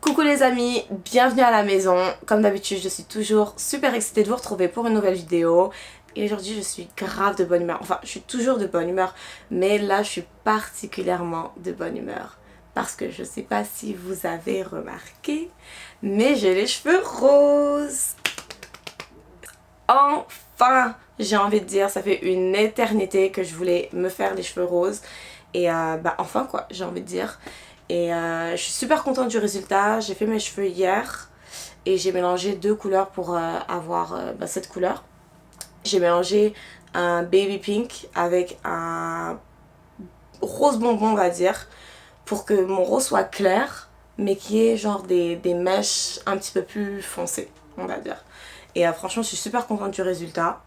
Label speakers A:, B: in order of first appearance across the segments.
A: Coucou les amis, bienvenue à la maison. Comme d'habitude, je suis toujours super excitée de vous retrouver pour une nouvelle vidéo. Et aujourd'hui, je suis grave de bonne humeur. Enfin, je suis toujours de bonne humeur, mais là, je suis particulièrement de bonne humeur. Parce que je sais pas si vous avez remarqué, mais j'ai les cheveux roses. Enfin, j'ai envie de dire, ça fait une éternité que je voulais me faire les cheveux roses. Et enfin quoi, j'ai envie de dire. Et je suis super contente du résultat. J'ai fait mes cheveux hier et j'ai mélangé deux couleurs pour avoir cette couleur. J'ai mélangé un baby pink avec un rose bonbon, on va dire, pour que mon rose soit clair, mais qui ait genre des mèches un petit peu plus foncées, on va dire. Et franchement, je suis super contente du résultat.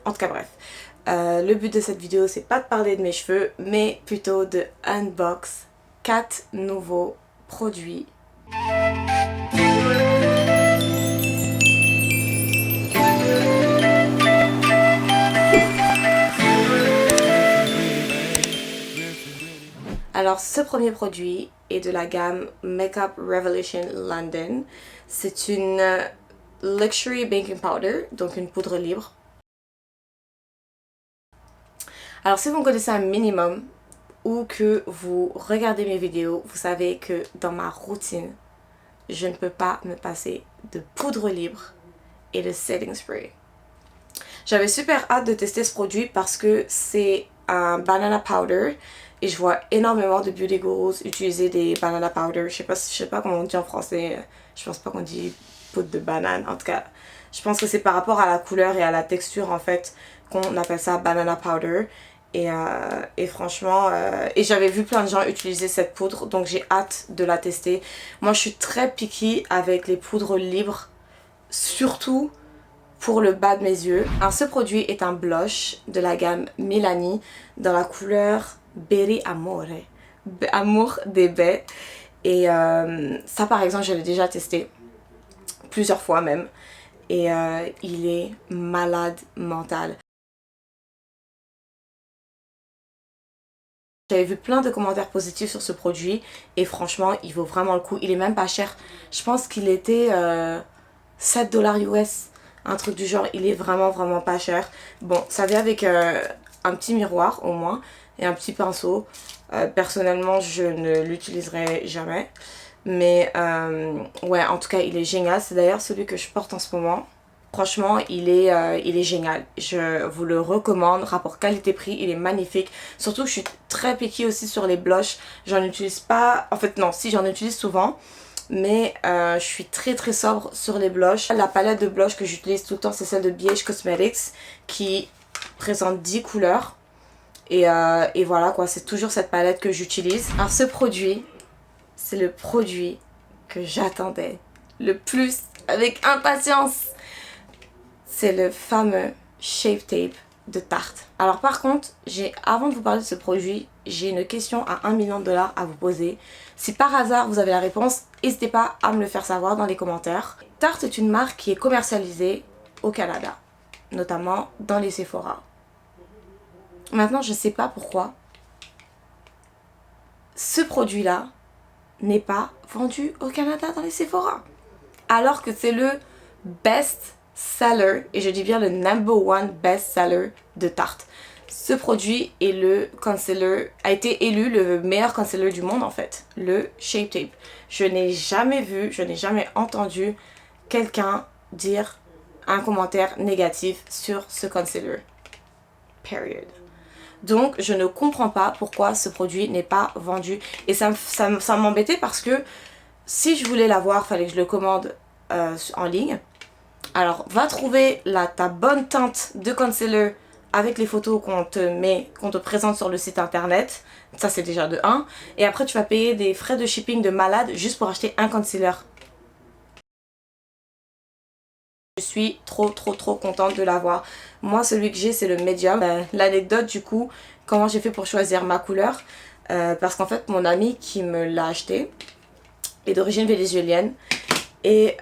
A: En tout cas, bref. Le but de cette vidéo, c'est pas de parler de mes cheveux, mais plutôt de unbox 4 nouveaux produits. Alors ce premier produit est de la gamme Makeup Revolution London. C'est une Luxury Baking Powder, donc une poudre libre. Alors si vous me connaissez un minimum ou que vous regardez mes vidéos, vous savez que dans ma routine, je ne peux pas me passer de poudre libre et de setting spray. J'avais super hâte de tester ce produit parce que c'est un banana powder et je vois énormément de beauty gurus utiliser des banana powder. Je sais pas comment on dit en français, je pense pas qu'on dit poudre de banane. En tout cas, je pense que c'est par rapport à la couleur et à la texture en fait qu'on appelle ça banana powder. Et franchement, et j'avais vu plein de gens utiliser cette poudre, donc j'ai hâte de la tester. Moi je suis très picky avec les poudres libres, surtout pour le bas de mes yeux. Alors ce produit est un blush de la gamme Milani dans la couleur Berry Amore, amour des baies. Et ça par exemple je l'ai déjà testé plusieurs fois même, et il est malade mental. J'avais vu plein de commentaires positifs sur ce produit et franchement il vaut vraiment le coup. Il est même pas cher, je pense qu'il était 7$ US, un truc du genre. Il est vraiment pas cher. Bon, ça vient avec un petit miroir au moins et un petit pinceau. Personnellement je ne l'utiliserai jamais, mais ouais, en tout cas il est génial. C'est d'ailleurs celui que je porte en ce moment. Franchement, il est génial. Je vous le recommande. Rapport qualité-prix, il est magnifique. Surtout que je suis très picky aussi sur les blushs. J'en utilise pas... En fait, non, si, j'en utilise souvent. Mais je suis très sobre sur les blushs. La palette de blush que j'utilise tout le temps, c'est celle de BH Cosmetics qui présente 10 couleurs. Et voilà quoi, c'est toujours cette palette que j'utilise. Alors ce produit, c'est le produit que j'attendais le plus avec impatience. C'est le fameux Shape Tape de Tarte. Alors par contre, avant de vous parler de ce produit, j'ai une question à 1 million de dollars à vous poser. Si par hasard vous avez la réponse, n'hésitez pas à me le faire savoir dans les commentaires. Tarte est une marque qui est commercialisée au Canada, notamment dans les Sephora. Maintenant, je ne sais pas pourquoi ce produit-là n'est pas vendu au Canada dans les Sephora, alors que c'est le best seller, et je dis bien le #1 best seller de Tarte. Ce produit est a été élu le meilleur concealer du monde en fait, le Shape Tape. Je n'ai jamais vu, je n'ai jamais entendu quelqu'un dire un commentaire négatif sur ce concealer. Period. Donc je ne comprends pas pourquoi ce produit n'est pas vendu. Et ça m'embêtait parce que si je voulais l'avoir, il fallait que je le commande en ligne. Alors va trouver ta bonne teinte de concealer avec les photos qu'on te présente sur le site internet. Ça c'est déjà de 1. Et après tu vas payer des frais de shipping de malade juste pour acheter un concealer. Je suis trop contente de l'avoir. Moi celui que j'ai c'est le medium. L'anecdote du coup, comment j'ai fait pour choisir ma couleur, parce qu'en fait mon ami qui me l'a acheté est d'origine vénézuélienne. Et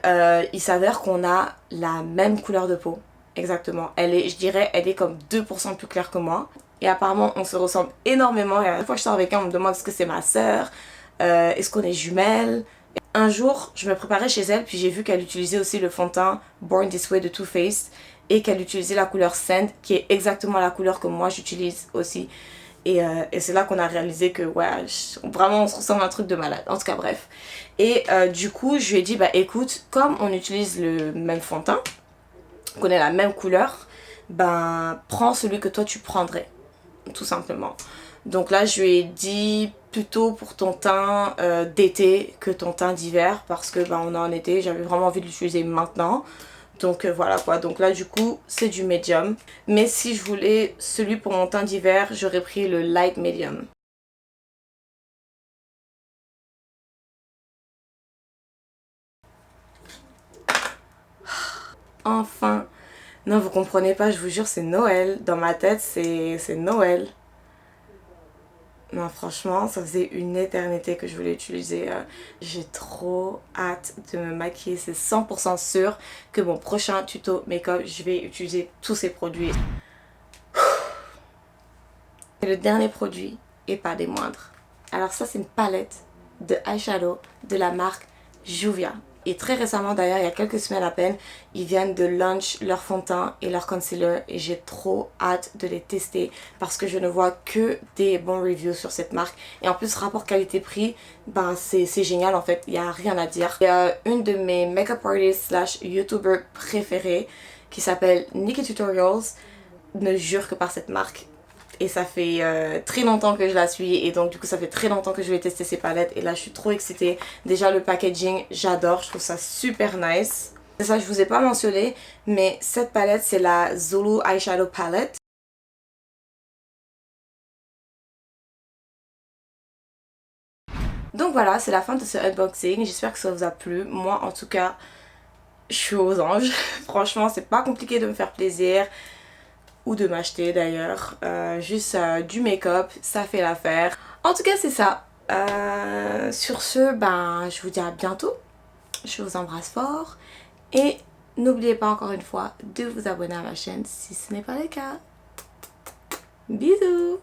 A: il s'avère qu'on a la même couleur de peau. Exactement. Je dirais, elle est comme 2% plus claire que moi. Et apparemment, on se ressemble énormément. Et à chaque fois que je sors avec elle, on me demande est-ce que c'est ma sœur, est-ce qu'on est jumelles. un jour, je me préparais chez elle, puis j'ai vu qu'elle utilisait aussi le fond de teint Born This Way de Too Faced et qu'elle utilisait la couleur Sand, qui est exactement la couleur que moi j'utilise aussi. Et c'est là qu'on a réalisé que ouais, vraiment on se ressemble à un truc de malade. En tout cas, bref. Et du coup, je lui ai dit, bah écoute, comme on utilise le même fond de teint, qu'on ait la même couleur, ben prends celui que toi tu prendrais, tout simplement. Donc là, je lui ai dit plutôt pour ton teint d'été que ton teint d'hiver parce que ben, on est en été, j'avais vraiment envie de l'utiliser maintenant. Donc voilà quoi, donc là du coup c'est du médium. Mais si je voulais celui pour mon teint d'hiver, j'aurais pris le light medium. Enfin, non vous comprenez pas, je vous jure c'est Noël. Dans ma tête c'est Noël. Non, franchement, ça faisait une éternité que je voulais utiliser. J'ai trop hâte de me maquiller. C'est 100% sûr que mon prochain tuto make-up, je vais utiliser tous ces produits. Et le dernier produit, et pas des moindres. Alors ça, c'est une palette de eyeshadow de la marque Juvia. Et très récemment d'ailleurs, il y a quelques semaines à peine, ils viennent de launch leur fond de teint et leur concealer et j'ai trop hâte de les tester parce que je ne vois que des bons reviews sur cette marque. Et en plus, rapport qualité-prix, ben c'est génial en fait, il n'y a rien à dire. Il y a une de mes makeup artists slash youtuber préférées qui s'appelle Nikki Tutorials, ne jure que par cette marque. Et ça fait très longtemps que je la suis et donc du coup ça fait très longtemps que je vais tester ces palettes et là je suis trop excitée. Déjà le packaging j'adore, je trouve ça super nice. Et ça je vous ai pas mentionné mais cette palette c'est la Zulu Eyeshadow Palette. Donc voilà, c'est la fin de ce unboxing, j'espère que ça vous a plu. Moi en tout cas je suis aux anges. Franchement c'est pas compliqué de me faire plaisir. Ou de m'acheter d'ailleurs, juste du make-up, ça fait l'affaire. En tout cas c'est ça. Sur ce, ben je vous dis à bientôt. Je vous embrasse fort et n'oubliez pas encore une fois de vous abonner à ma chaîne si ce n'est pas le cas. Bisous.